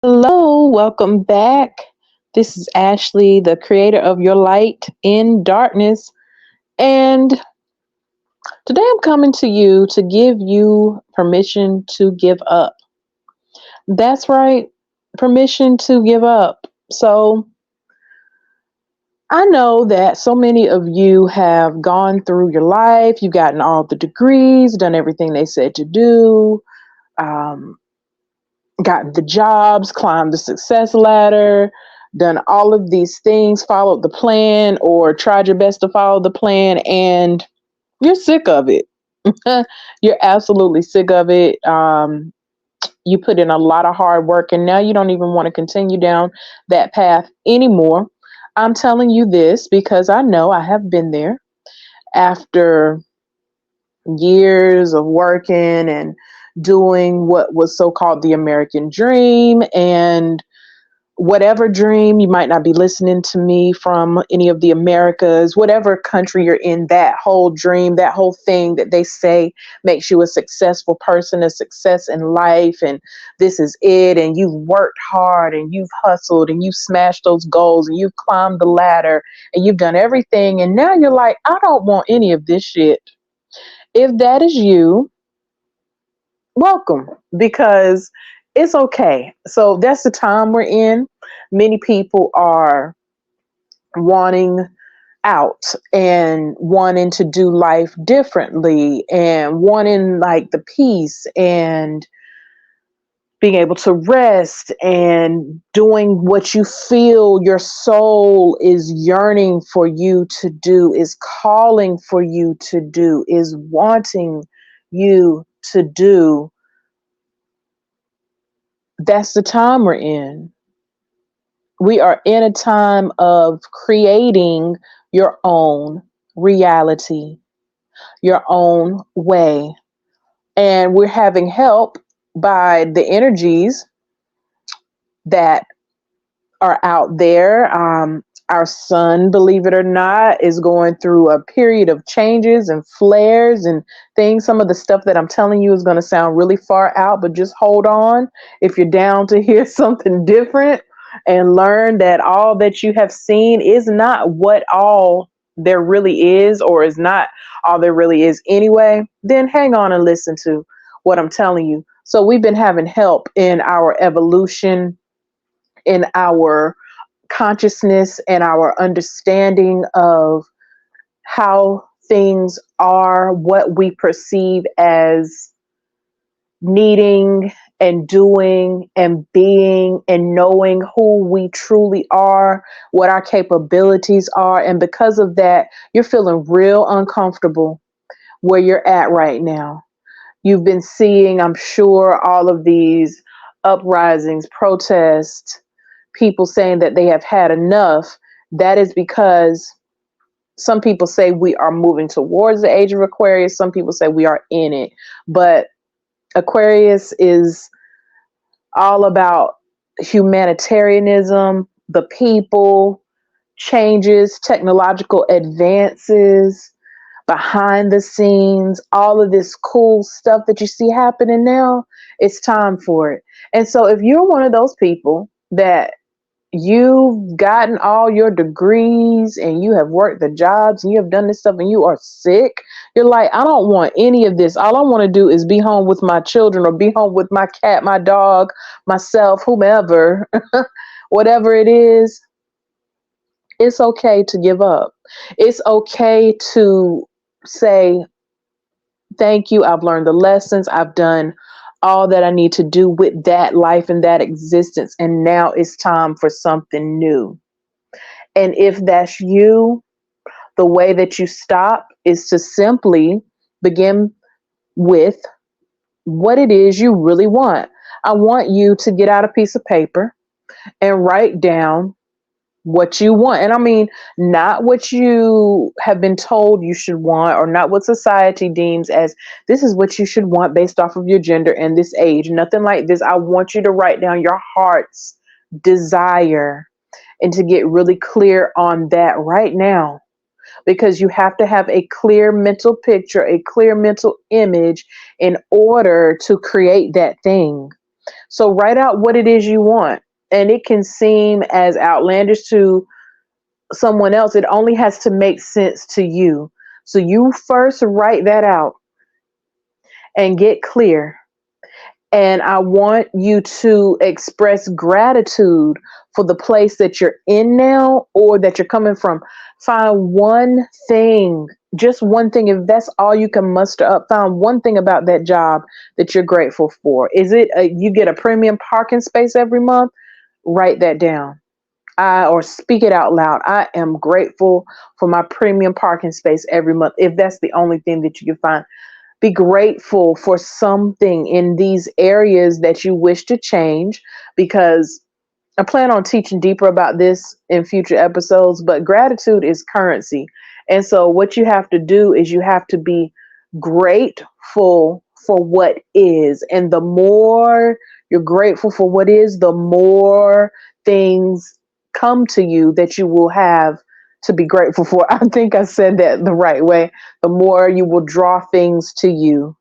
Hello, welcome back. This is Ashley, the creator of Your Light in Darkness. And today I'm coming to you to give you permission to give up. That's right, permission to give up. So I know that so many of you have gone through your life, you've gotten all the degrees, done everything they said to do, um, gotten the jobs, climbed the success ladder, done all of these things, followed the plan, or tried your best to follow the plan, and you're sick of it. You're absolutely sick of it. You put in a lot of hard work, and now you don't even want to continue down that path anymore. I'm telling you this because I know I have been there after years of working and doing what was so called the American dream and whatever dream. You might not be listening to me from any of the Americas, whatever country you're in, that whole dream, that whole thing that they say makes you a successful person, a success in life, and this is it, and you've worked hard and you've hustled and you've smashed those goals and you've climbed the ladder and you've done everything, and now you're like, I don't want any of this shit. If that is you, welcome, because it's okay. So that's the time we're in. Many people are wanting out and wanting to do life differently and wanting like the peace and being able to rest and doing what you feel your soul is yearning for you to do, is calling for you to do, is wanting you to do. That's the time we're in. We are in a time of creating your own reality, your own way. And we're having help by the energies that are out there. Our sun, believe it or not, is going through a period of changes and flares and things. Some of the stuff that I'm telling you is going to sound really far out, but just hold on if you're down to hear something different and learn that all that you have seen is not what all there really is, or is not all there really is anyway. Then hang on and listen to what I'm telling you. So we've been having help in our evolution, in our consciousness, and our understanding of how things are, what we perceive as needing and doing and being, and knowing who we truly are, what our capabilities are. And because of that, you're feeling real uncomfortable where you're at right now. You've been seeing, I'm sure, all of these uprisings, protests, people saying that they have had enough. That is because some people say we are moving towards the age of Aquarius. Some people say we are in it. But Aquarius is all about humanitarianism, the people, changes, technological advances, behind the scenes, all of this cool stuff that you see happening now. It's time for it. And so if you're one of those people that you've gotten all your degrees and you have worked the jobs and you have done this stuff and you are sick, you're like, I don't want any of this. All I want to do is be home with my children, or be home with my cat, my dog, myself, whomever, whatever it is. It's okay to give up. It's okay to say, thank you. I've learned the lessons. I've done all that I need to do with that life and that existence. And now it's time for something new. And if that's you, the way that you stop is to simply begin with what it is you really want. I want you to get out a piece of paper and write down what you want. And I mean, not what you have been told you should want, or not what society deems as this is what you should want based off of your gender and this age. Nothing like this. I want you to write down your heart's desire and to get really clear on that right now, because you have to have a clear mental picture, a clear mental image in order to create that thing. So write out what it is you want. And it can seem as outlandish to someone else. It only has to make sense to you. So you first write that out and get clear. And I want you to express gratitude for the place that you're in now or that you're coming from. Find one thing, just one thing. If that's all you can muster up, find one thing about that job that you're grateful for. Is it you get a premium parking space every month? Write that down. Or speak it out loud. I am grateful for my premium parking space every month. If that's the only thing that you can find, be grateful for something in these areas that you wish to change, because I plan on teaching deeper about this in future episodes, but gratitude is currency. And so what you have to do is you have to be grateful for what is. And the more you're grateful for what is, the more things come to you that you will have to be grateful for. I think I said that the right way. The more you will draw things to you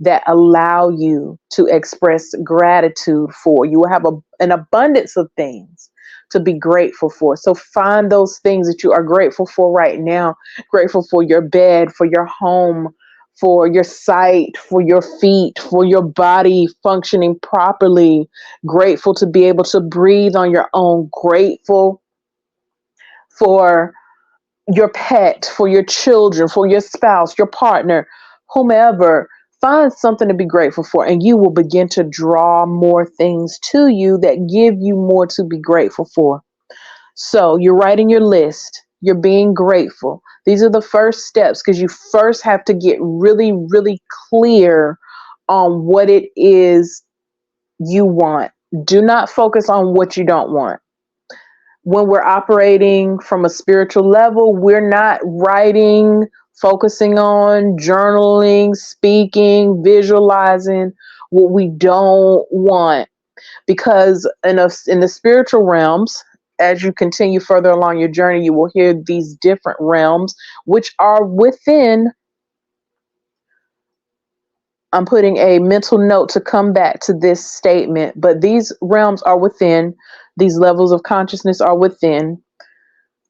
that allow you to express gratitude for. You will have an abundance of things to be grateful for. So find those things that you are grateful for right now. Grateful for your bed, for your home, for your sight, for your feet, for your body functioning properly. Grateful to be able to breathe on your own. Grateful for your pet, for your children, for your spouse, your partner, whomever. Find something to be grateful for, and you will begin to draw more things to you that give you more to be grateful for. So you're writing your list, you're being grateful. These are the first steps, because you first have to get really, really clear on what it is you want. Do not focus on what you don't want. When we're operating from a spiritual level, we're not writing, focusing on, journaling, speaking, visualizing what we don't want. Because in the spiritual realms, as you continue further along your journey, you will hear these different realms, which are within. I'm putting a mental note to come back to this statement, but these realms are within, these levels of consciousness are within.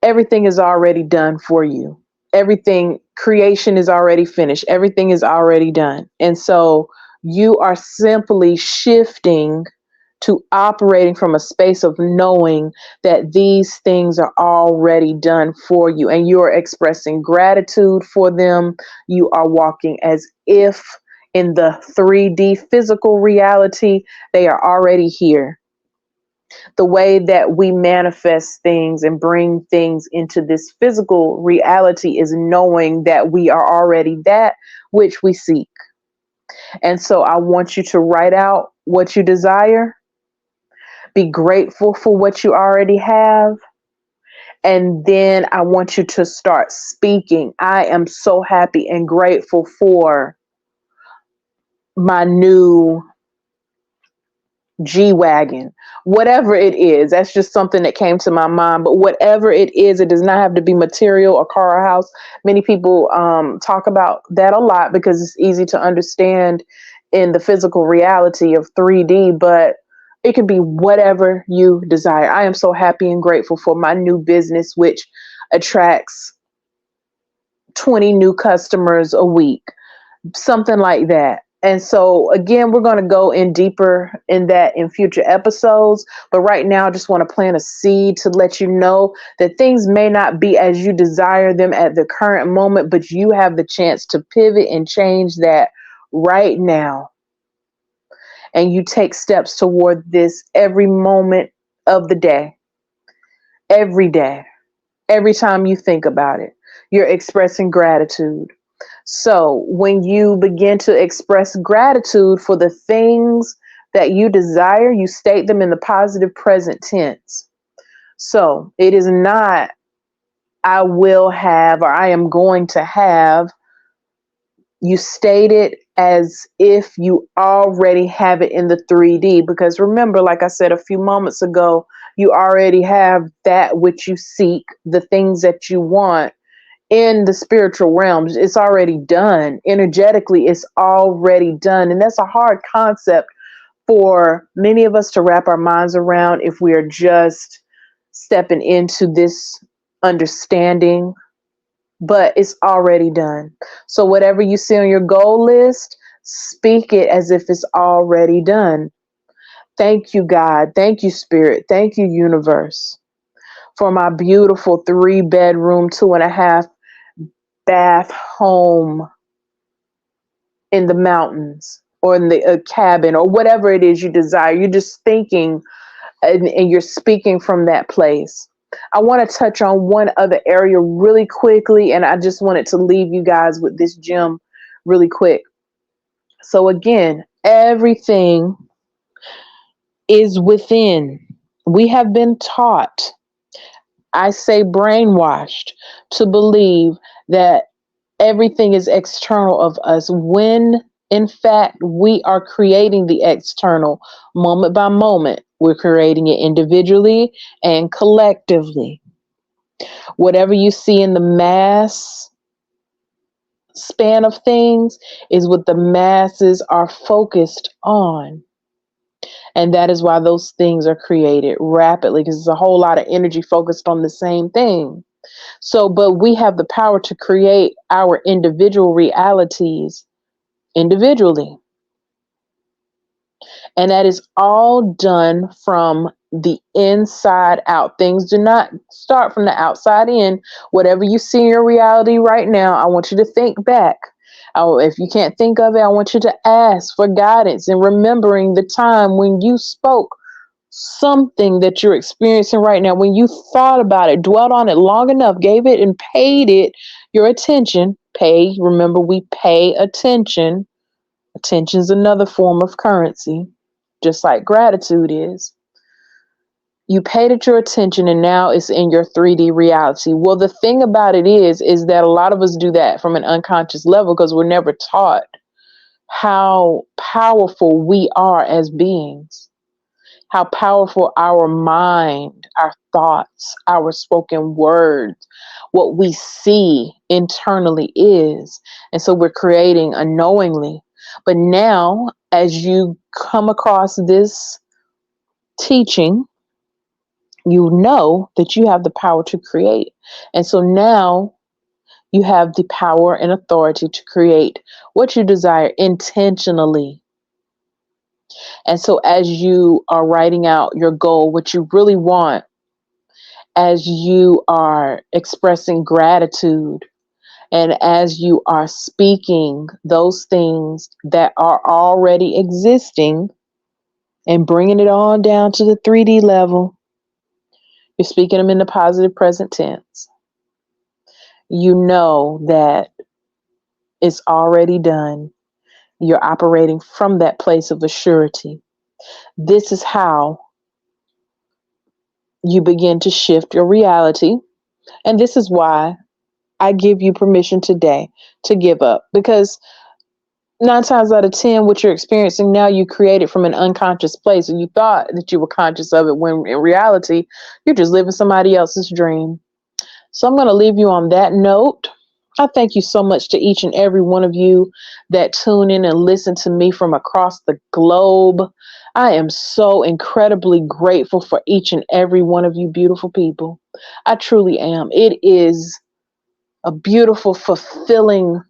Everything is already done for you. Everything, creation is already finished. Everything is already done. And so you are simply shifting to operating from a space of knowing that these things are already done for you, and you are expressing gratitude for them. You are walking as if in the 3D physical reality, they are already here. The way that we manifest things and bring things into this physical reality is knowing that we are already that which we seek. And so I want you to write out what you desire, be grateful for what you already have, and then I want you to start speaking. I am so happy and grateful for my new G-Wagon, whatever it is. That's just something that came to my mind. But whatever it is, it does not have to be material, a car, or house. Many people talk about that a lot because it's easy to understand in the physical reality of 3D, but it could be whatever you desire. I am so happy and grateful for my new business, which attracts 20 new customers a week, something like that. And so, again, we're going to go in deeper in that in future episodes. But right now, I just want to plant a seed to let you know that things may not be as you desire them at the current moment, but you have the chance to pivot and change that right now. And you take steps toward this every moment of the day, every day, every time you think about it. You're expressing gratitude. So when you begin to express gratitude for the things that you desire, you state them in the positive present tense. So it is not, I will have, or I am going to have. You state it as if you already have it in the 3D. Because remember, like I said a few moments ago, you already have that which you seek, the things that you want in the spiritual realms. It's already done. Energetically, it's already done. And that's a hard concept for many of us to wrap our minds around if we are just stepping into this understanding, but it's already done. So whatever you see on your goal list, speak it as if it's already done. Thank you, God. Thank you, Spirit. Thank you, universe, for my beautiful 3-bedroom, 2.5 bath home in the mountains or in the cabin or whatever it is you desire. You're just thinking and you're speaking from that place. I want to touch on one other area really quickly, and I just wanted to leave you guys with this gem really quick. So again, everything is within. We have been taught, I say brainwashed, to believe that everything is external of us, when in fact we are creating the external moment by moment. We're creating it individually and collectively. Whatever you see in the mass span of things is what the masses are focused on. And that is why those things are created rapidly, because there's a whole lot of energy focused on the same thing. So, but we have the power to create our individual realities individually. And that is all done from the inside out. Things do not start from the outside in. Whatever you see in your reality right now, I want you to think back. If you can't think of it, I want you to ask for guidance and remembering the time when you spoke something that you're experiencing right now, when you thought about it, dwelt on it long enough, gave it and paid it your attention. Remember, we pay attention. Attention is another form of currency, just like gratitude is. You paid it your attention and now it's in your 3D reality. Well, the thing about it is that a lot of us do that from an unconscious level because we're never taught how powerful we are as beings, how powerful our mind, our thoughts, our spoken words, what we see internally is. And so we're creating unknowingly. But now, as you come across this teaching, you know that you have the power to create. And so now you have the power and authority to create what you desire intentionally. And so as you are writing out your goal, what you really want, as you are expressing gratitude, and as you are speaking those things that are already existing and bringing it on down to the 3D level, you're speaking them in the positive present tense. You know that it's already done. You're operating from that place of assurity. This is how you begin to shift your reality. And this is why I give you permission today to give up, because 9 times out of 10, what you're experiencing now, you created from an unconscious place, and you thought that you were conscious of it when in reality, you're just living somebody else's dream. So I'm going to leave you on that note. I thank you so much to each and every one of you that tune in and listen to me from across the globe. I am so incredibly grateful for each and every one of you beautiful people. I truly am. It is a beautiful, fulfilling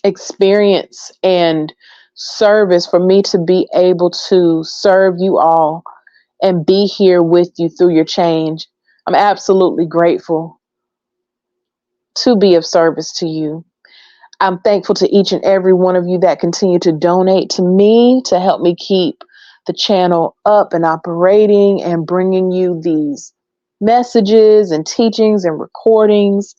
experience and service for me to be able to serve you all and be here with you through your change. I'm absolutely grateful to be of service to you. I'm thankful to each and every one of you that continue to donate to me to help me keep the channel up and operating and bringing you these messages and teachings and recordings.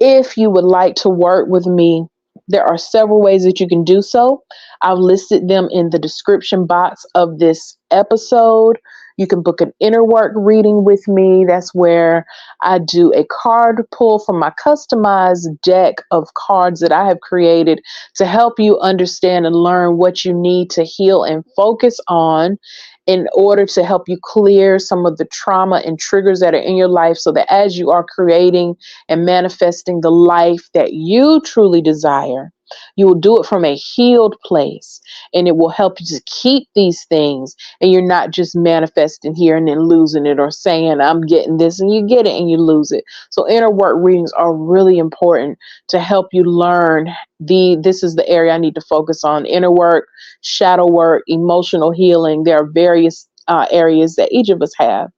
If you would like to work with me, there are several ways that you can do so. I've listed them in the description box of this episode. You can book an inner work reading with me. That's where I do a card pull from my customized deck of cards that I have created to help you understand and learn what you need to heal and focus on in order to help you clear some of the trauma and triggers that are in your life, so that as you are creating and manifesting the life that you truly desire, You will do it from a healed place, and it will help you to keep these things. And you're not just manifesting here and then losing it, or saying, I'm getting this, and you get it and you lose it. So inner work readings are really important to help you learn this is the area I need to focus on: inner work, shadow work, emotional healing. There are various areas that each of us have.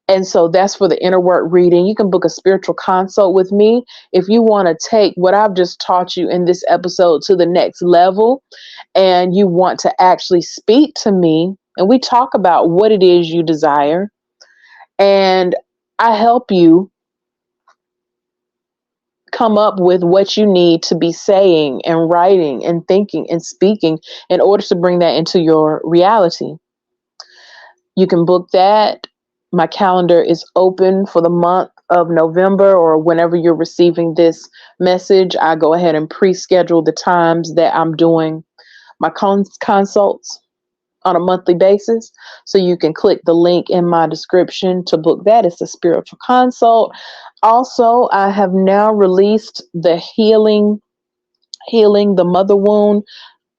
And so that's for the inner work reading. You can book a spiritual consult with me if you want to take what I've just taught you in this episode to the next level, and you want to actually speak to me and we talk about what it is you desire. And I help you come up with what you need to be saying and writing and thinking and speaking in order to bring that into your reality. You can book that. My calendar is open for the month of November, or whenever you're receiving this message, I go ahead and pre-schedule the times that I'm doing my consults on a monthly basis. So you can click the link in my description to book that. It's a spiritual consult. Also, I have now released the Healing the Mother Wound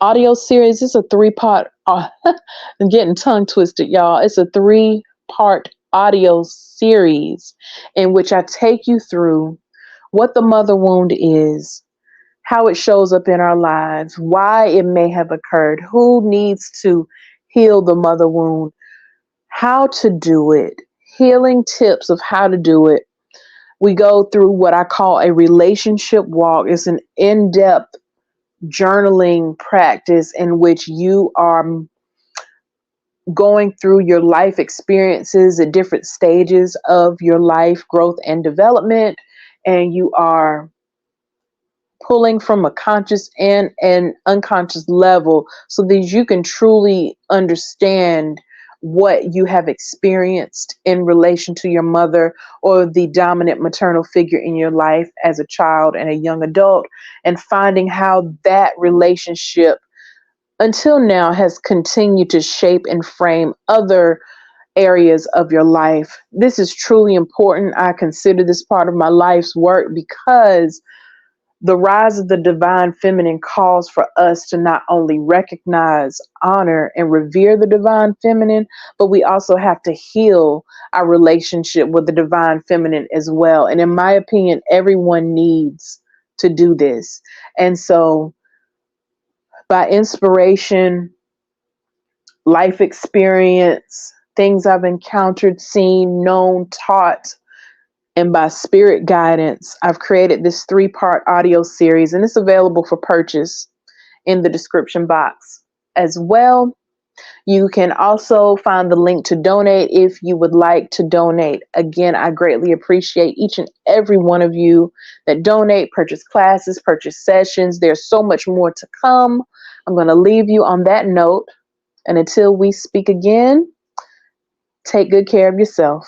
audio series. It's a three-part. I'm getting tongue twisted, y'all. It's a three-part audio series in which I take you through what the mother wound is, how it shows up in our lives, why it may have occurred, who needs to heal the mother wound, how to do it, healing tips of how to do it. We go through what I call a relationship walk. It's an in-depth journaling practice in which you are going through your life experiences at different stages of your life growth and development, and you are pulling from a conscious and an unconscious level so that you can truly understand what you have experienced in relation to your mother or the dominant maternal figure in your life as a child and a young adult, and finding how that relationship until now has continued to shape and frame other areas of your life. This is truly important. I consider this part of my life's work because the rise of the divine feminine calls for us to not only recognize, honor, and revere the divine feminine, but we also have to heal our relationship with the divine feminine as well. And in my opinion, everyone needs to do this. And so, by inspiration, life experience, things I've encountered, seen, known, taught, and by spirit guidance, I've created this three-part audio series, and it's available for purchase in the description box as well. You can also find the link to donate if you would like to donate. Again, I greatly appreciate each and every one of you that donate, purchase classes, purchase sessions. There's so much more to come. I'm going to leave you on that note. And until we speak again, take good care of yourself.